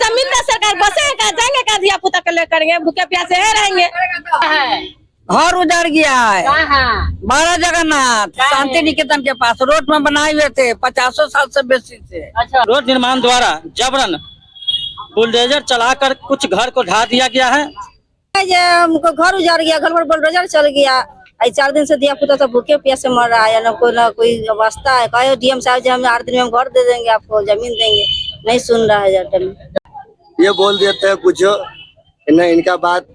जमीन दे सरकार, बसे का जाएंगे का दिया पुता के लेकर भूखे प्यासे है रहेंगे। घर उजड़ गया है। बारह जगन्नाथ शांति निकेतन के पास रोड में बनाए हुए थे 50 साल से बेसी से। अच्छा, रोड निर्माण द्वारा जबरन बुलडोजर चलाकर कुछ घर को ढा दिया गया है। हमको घर उजड़ गया, घर पर बुलडोजर चल गया। 4 दिन से दिया पुता तो भूखे प्यासे मर रहा है, ना कोई व्यवस्था है। कहे डीएम साहब जी हम 8 दिन में हम घर दे देंगे, आपको जमीन देंगे, नहीं सुन रहा है। ये बोल देते हैं कुछ न, इनका बात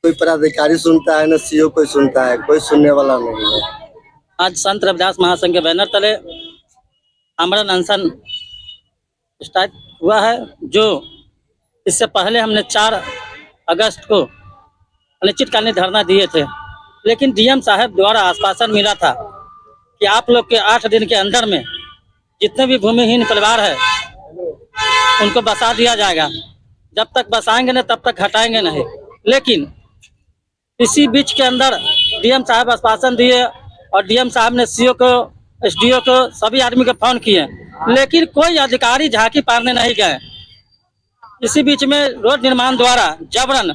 कोई पदाधिकारी सुनता है न सीओ कोई सुनता है, कोई सुनने वाला नहीं है। आज संत रविदास महासंघ के बैनर तले आमरण अनशन स्टार्ट हुआ है, जो इससे पहले हमने 4 अगस्त को अनिश्चितकालीन धरना दिए थे, लेकिन डीएम साहब द्वारा आश्वासन मिला था कि आप लोग के 8 दिन के अंदर में जितने भी भूमिहीन परिवार है उनको बसा दिया जाएगा। जब तक बसाएंगे नहीं तब तक हटाएंगे नहीं। लेकिन इसी बीच के अंदर डीएम साहब आश्वासन दिए और डीएम साहब ने सीओ को, एसडीओ को, सभी आदमी को फोन किए, लेकिन कोई अधिकारी झांकी पारने नहीं गए। इसी बीच में रोड निर्माण द्वारा जबरन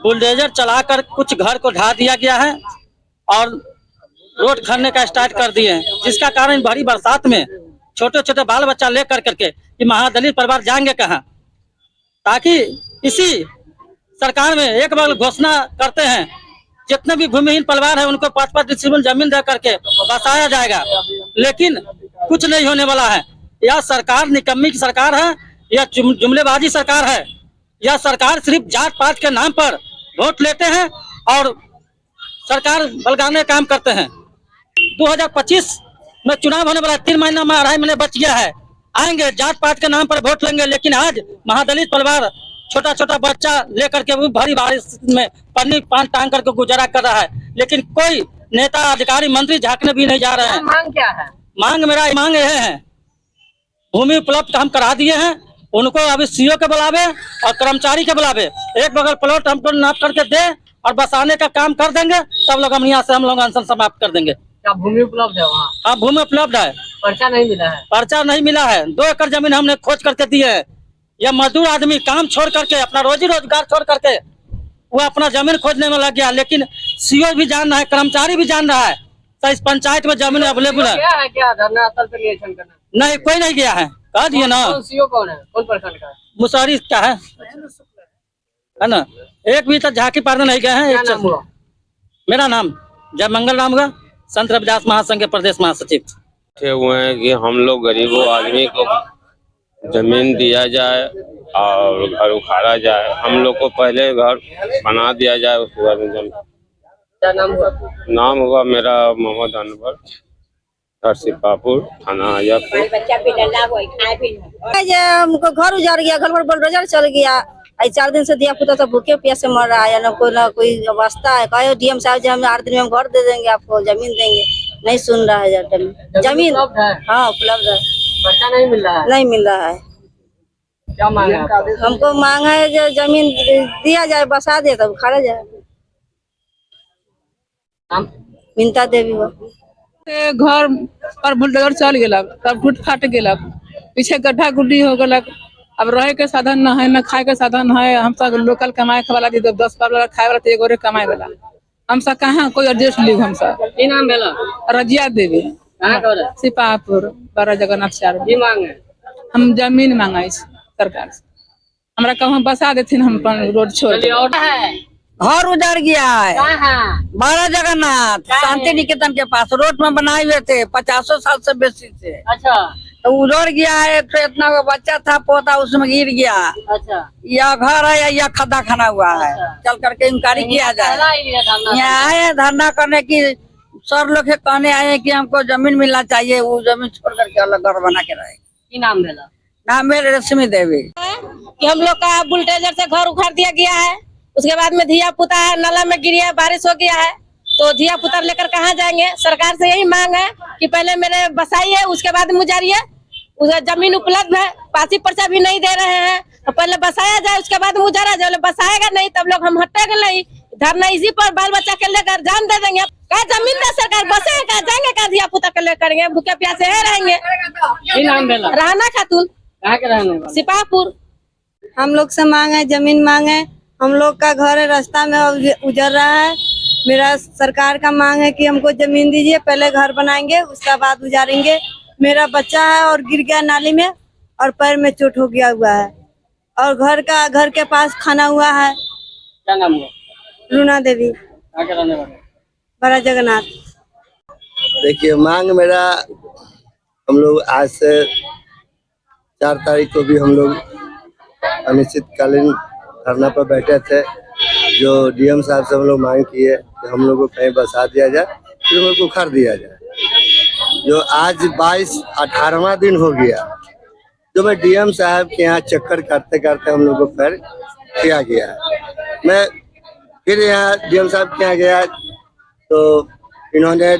बुलडोजर चलाकर कुछ घर को ढा दिया गया है और रोड खनने का स्टार्ट कर दिए हैं, जिसका कारण भारी बरसात में छोटे छोटे बाल बच्चा लेकर करके कि महादलित परिवार जाएंगे कहाँ। ताकि इसी सरकार में एक बार घोषणा करते हैं जितने भी भूमिहीन परिवार है उनको 5-5 डिसमिल जमीन दे करके बसाया जाएगा, लेकिन कुछ नहीं होने वाला है। यह सरकार निकम्मी की सरकार है, यह जुमलेबाजी सरकार है। यह सरकार सिर्फ जात पात के नाम पर वोट लेते हैं और सरकार बलगाने काम करते हैं। 2025 में चुनाव होने वाला 3 महीना में 2.5 महीने बच गया है। आएंगे जात पात के नाम पर वोट लेंगे, लेकिन आज महादलित परिवार छोटा छोटा बच्चा लेकर के वो भारी बारिश में पन्नी पान टांग करके गुजारा कर रहा है, लेकिन कोई नेता अधिकारी मंत्री झांकने भी नहीं जा रहे हैं। मांग क्या है? मांग यह है, भूमि उपलब्ध हम करा दिए हैं, उनको अभी सीओ के बुलावे और कर्मचारी के बुलावे, एक बगल प्लॉट हमको नाप करके दे और बसाने का काम कर देंगे, तब लोग हम यहाँ से अनशन समाप्त कर देंगे। क्या भूमि उपलब्ध है वहाँ? हाँ, भूमि उपलब्ध है। पर्चा नहीं मिला है? पर्चा नहीं मिला है। 2 एकड़ जमीन हमने खोज करके दी है। यह मजदूर आदमी काम छोड़ करके, अपना रोजी रोजगार छोड़ करके वो अपना जमीन खोजने में लग गया, लेकिन सीओ भी जान रहा है, कर्मचारी भी जान रहा है तो इस पंचायत में जमीन अवेलेबल है। क्या धरना स्थल पे निरीक्षण करना? नहीं, कोई नहीं गया है। कह दिए ना। सीओ कौन है? कौन प्रखंड का? मुसहरी का है ना। एक भी तक झांकी पारने नहीं गए हैं। मेरा नाम जयमंगल राम हुआ, संत रविदास महासंघ के प्रदेश महासचिव। हुए हैं कि हम लोग गरीबों आदमी को जमीन दिया जाए और घर उखाड़ा जाए। हम लोग को पहले घर बना दिया जाए, उसके बाद में क्या नाम हुआ? नाम हुआ मेरा मोहम्मद अनवर, सिपापुर, थाना आजापुर। हमको घर उजड़ गया, घर पर बुलडोजर चल गया। 4 दिन से दिया पुता तो भूखे प्यासे मर रहा है, ना कोई व्यवस्था है। कहे डीएम साहब जी हम 8 दिन में हम घर दे देंगे, आपको जमीन देंगे, नहीं सुन रहा है। जमीन हाँ उपलब्ध है। पर्चा नहीं मिल रहा है? नहीं मिल रहा है। क्या मांग है? हमको मांग है जो जमीन दिया जाए, बसा दे तब खड़ा जाए। मिनता देवी हो। घर पर बुलडोजर चल गया, तब टूट फाट गया, पीछे गड्ढा गुड्डी हो गया। अब रहे के साधन न है, न खाए के साधन है। हम सब लोकल कमाए वाला 10 वाला खाए वाला तो एगो कमाए वाला, हम सब कहाँ कोई एडजस्ट ली। हम सब नाम भेला? रजिया देवी, सिपापुर, 12 जगन्नाथ 4। मांग है? हम जमीन मांगा सरकार से, हमरा कहूँ बसा देथिन, हम रोड छोड़। घर उजड़ गया है। 12 जगन्नाथ शांति निकेतन के पास रोड में बनाए हुए थे 50 साल से बेसी से। अच्छा, तो उधर गया है, तो इतना बच्चा था पोता उसमें गिर गया। अच्छा, या घर है या खड्डा खाना हुआ है। चल करके इंक्वायरी किया जाए। यहाँ आए धरना करने की, सर लोग कहने आए कि हमको जमीन मिलना चाहिए, वो जमीन छोड़ करके अलग घर बना के रहे। नाम भेला? नाम मेरे रश्मि देवी। कि हम लोग का बुलडोजर से घर उखाड़ दिया गया है, उसके बाद में धिया पुता है नाला में गिरी है, बारिश हो गया है, तो धिया पुता लेकर कहाँ जाएंगे। सरकार से यही मांग है कि पहले मेरे बसाइए, उसके बाद मुजारिए। जमीन उपलब्ध है, पासी पर्चा भी नहीं दे रहे हैं, तो पहले बसाया जाए, उसके बाद मुजारा जाए। बसाएगा नहीं तब लोग हम हटेंगे नहीं। धरना इसी पर बाल बच्चा के लेकर जान दे देंगे। क्या जमीन दे सरकार, बसे का जाएंगे का धिया पुता के लेकर भूखे प्यासे है रहेंगे। नाम भेला? राना खातून, कहाँ के रहने वाले? सिपापुर। हम लोग से मांग है, जमीन मांग है। हम लोग का घर है रास्ता में उजड़ रहा है। मेरा सरकार का मांग है कि हमको जमीन दीजिए, पहले घर बनाएंगे उसका बाद उजाड़ेंगे। मेरा बच्चा है और गिर गया नाली में और पैर में चोट हो गया हुआ है और घर के पास खाना हुआ है। क्या नाम है? रूना देवी, कहाँ के रहने वाले? बड़ा जगन्नाथ। देखिए मांग मेरा, हम लोग आज से 4 तारीख को भी हम लोग अनिश्चितकालीन धरना पर बैठे थे, जो डीएम साहब से हम लोग मांग किए कि हम लोग को कहीं बसा दिया जाए, फिर हम लोग को उखाड़ दिया जाए। जो आज 22-18वां दिन हो गया जो मैं डीएम साहब के यहाँ चक्कर करते करते हम लोग को फिर किया गया। मैं फिर यहाँ डीएम साहब के यहाँ गया तो इन्होंने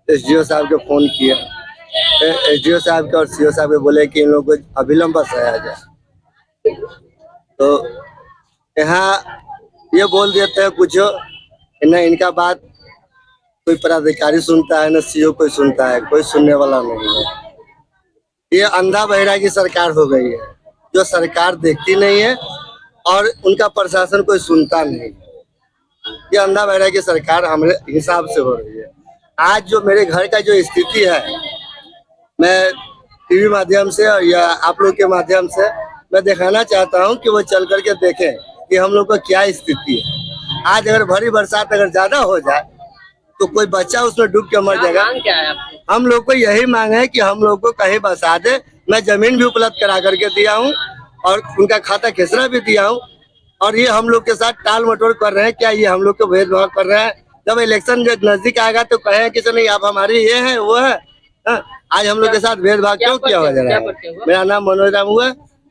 एसडीओ साहब को फोन किया। एसडीओ साहब के और सीओ साहब को बोले कि इन लोगों को अविलंब बसाया जाए। तो यहाँ ये बोल देते हैं कुछ, न इनका बात कोई पदाधिकारी सुनता है, न सीओ कोई सुनता है, कोई सुनने वाला नहीं है। ये अंधा बहरा की सरकार हो गई है, जो सरकार देखती नहीं है और उनका प्रशासन कोई सुनता नहीं। ये अंधा बहरा की सरकार हमारे हिसाब से हो रही है। आज जो मेरे घर का जो स्थिति है, मैं टीवी माध्यम से और या आप लोग के माध्यम से मैं दिखाना चाहता हूं कि वो चल करके देखें कि हम लोग का क्या स्थिति है। आज अगर भारी बरसात अगर ज्यादा हो जाए तो कोई बच्चा उसमें डूब के मर जाएगा। क्या है आपकी? हम लोग को यही मांग है कि हम लोग को कहीं बसा दे। मैं जमीन भी उपलब्ध करा करके दिया हूँ और उनका खाता खिसरा भी दिया हूँ, और ये हम लोग के साथ टाल मटोल कर रहे हैं। क्या ये हम लोग को भेदभाव कर रहे हैं? जब इलेक्शन नजदीक आएगा तो कहें कि नहीं आप हमारी ये है वो है। आज हम लोग के साथ भेदभाव क्यों किया हो जा रहा है? मेरा नाम मनोज राम हुआ,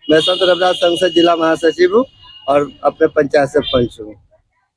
मैं संत रविदास संघ से जिला महासचिव हूँ और अपने पंचायत से पंच हूँ।